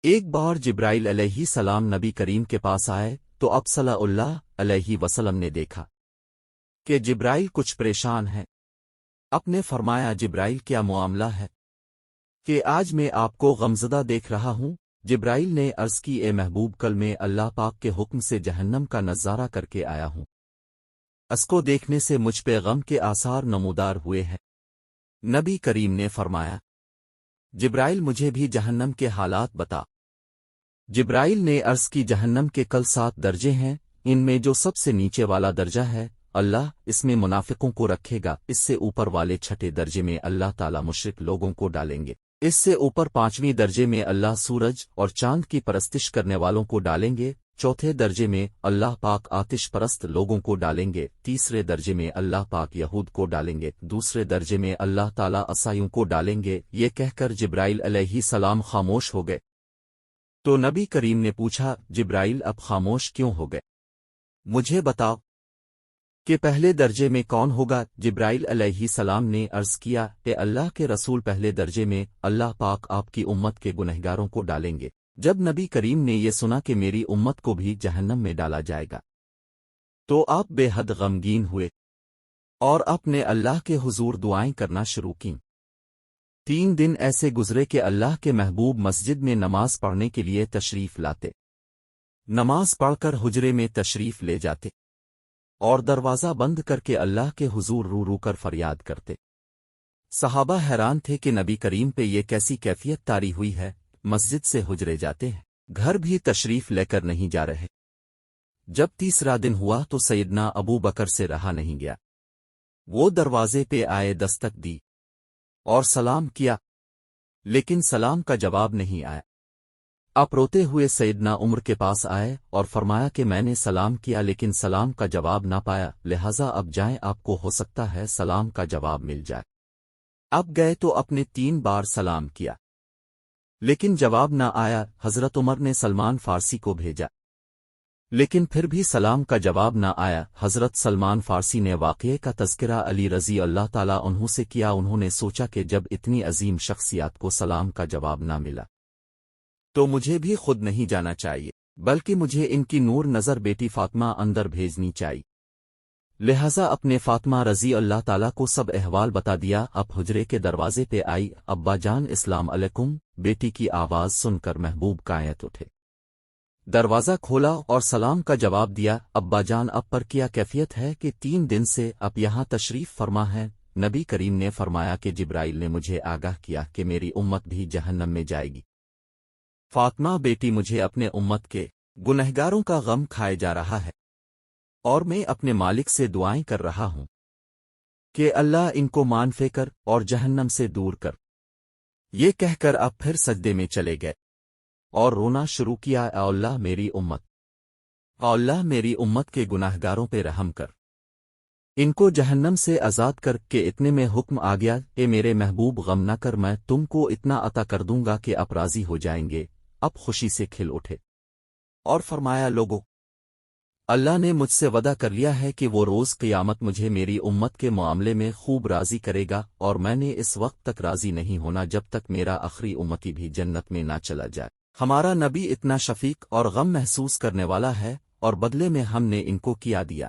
ایک بار جبرائیل علیہ السلام نبی کریم کے پاس آئے تو اب صلی اللہ علیہ وسلم نے دیکھا کہ جبرائیل کچھ پریشان ہے۔ آپ نے فرمایا جبرائیل کیا معاملہ ہے کہ آج میں آپ کو غمزدہ دیکھ رہا ہوں؟ جبرائیل نے عرض کی اے محبوب کل میں اللہ پاک کے حکم سے جہنم کا نظارہ کر کے آیا ہوں، اس کو دیکھنے سے مجھ پہ غم کے آثار نمودار ہوئے ہیں۔ نبی کریم نے فرمایا جبرائیل مجھے بھی جہنم کے حالات بتا۔ جبرائیل نے عرض کی جہنم کے کل 7 درجے ہیں، ان میں جو سب سے نیچے والا درجہ ہے اللہ اس میں منافقوں کو رکھے گا، اس سے اوپر والے 6 درجے میں اللہ تعالی مشرک لوگوں کو ڈالیں گے، اس سے اوپر 5ویں درجے میں اللہ سورج اور چاند کی پرستش کرنے والوں کو ڈالیں گے، 4تھے درجے میں اللہ پاک آتش پرست لوگوں کو ڈالیں گے، 3رے درجے میں اللہ پاک یہود کو ڈالیں گے، 2 درجے میں اللہ تعالی عیسائیوں کو ڈالیں گے۔ یہ کہہ کر جبرائیل علیہ السلام خاموش ہو گئے تو نبی کریم نے پوچھا جبرائیل اب خاموش کیوں ہو گئے؟ مجھے بتاؤ کہ پہلے درجے میں کون ہوگا؟ جبرائیل علیہ السلام نے عرض کیا کہ اللہ کے رسول پہلے درجے میں اللہ پاک آپ کی امت کے گنہگاروں کو ڈالیں گے۔ جب نبی کریم نے یہ سنا کہ میری امت کو بھی جہنم میں ڈالا جائے گا تو آپ بے حد غمگین ہوئے اور اپنے اللہ کے حضور دعائیں کرنا شروع کیں۔ 3 دن ایسے گزرے کہ اللہ کے محبوب مسجد میں نماز پڑھنے کے لیے تشریف لاتے، نماز پڑھ کر حجرے میں تشریف لے جاتے اور دروازہ بند کر کے اللہ کے حضور رو رو کر فریاد کرتے۔ صحابہ حیران تھے کہ نبی کریم پہ یہ کیسی کیفیت طاری ہوئی ہے، مسجد سے حجرے جاتے ہیں، گھر بھی تشریف لے کر نہیں جا رہے۔ جب 3 دن ہوا تو سیدنا ابو بکر سے رہا نہیں گیا، وہ دروازے پہ آئے، دستک دی اور سلام کیا، لیکن سلام کا جواب نہیں آیا۔ آپ روتے ہوئے سیدنا عمر کے پاس آئے اور فرمایا کہ میں نے سلام کیا لیکن سلام کا جواب نہ پایا، لہذا اب جائیں، آپ کو ہو سکتا ہے سلام کا جواب مل جائے۔ اب گئے تو اپنے 3 بار سلام کیا لیکن جواب نہ آیا۔ حضرت عمر نے سلمان فارسی کو بھیجا لیکن پھر بھی سلام کا جواب نہ آیا۔ حضرت سلمان فارسی نے واقعے کا تذکرہ علی رضی اللہ تعالیٰ عنہ سے کیا۔ انہوں نے سوچا کہ جب اتنی عظیم شخصیات کو سلام کا جواب نہ ملا تو مجھے بھی خود نہیں جانا چاہیے، بلکہ مجھے ان کی نور نظر بیٹی فاطمہ اندر بھیجنی چاہیے۔ لہذا اپنے فاطمہ رضی اللہ تعالیٰ کو سب احوال بتا دیا۔ اب حجرے کے دروازے پہ آئی، ابا جان السلام علیکم، بیٹی کی آواز سن کر محبوب قائت اٹھے، دروازہ کھولا اور سلام کا جواب دیا۔ ابا جان اب پر کیا کیفیت ہے کہ 3 دن سے اب یہاں تشریف فرما ہے؟ نبی کریم نے فرمایا کہ جبرائیل نے مجھے آگاہ کیا کہ میری امت بھی جہنم میں جائے گی۔ فاطمہ بیٹی، مجھے اپنے امت کے گنہگاروں کا غم کھائے جا رہا ہے اور میں اپنے مالک سے دعائیں کر رہا ہوں کہ اللہ ان کو معاف کر اور جہنم سے دور کر۔ یہ کہہ کر اب پھر سجدے میں چلے گئے اور رونا شروع کیا، اے اللہ میری امت، اے اللہ میری امت کے گناہگاروں پہ رحم کر، ان کو جہنم سے آزاد کر کے۔ اتنے میں حکم آ گیا، اے میرے محبوب غم نہ کر، میں تم کو اتنا عطا کر دوں گا کہ آپ راضی ہو جائیں گے۔ اب خوشی سے کھل اٹھے اور فرمایا لوگو، اللہ نے مجھ سے وعدہ کر لیا ہے کہ وہ روز قیامت مجھے میری امت کے معاملے میں خوب راضی کرے گا، اور میں نے اس وقت تک راضی نہیں ہونا جب تک میرا آخری امتی بھی جنت میں نہ چلا جائے۔ ہمارا نبی اتنا شفیق اور غم محسوس کرنے والا ہے، اور بدلے میں ہم نے ان کو کیا دیا۔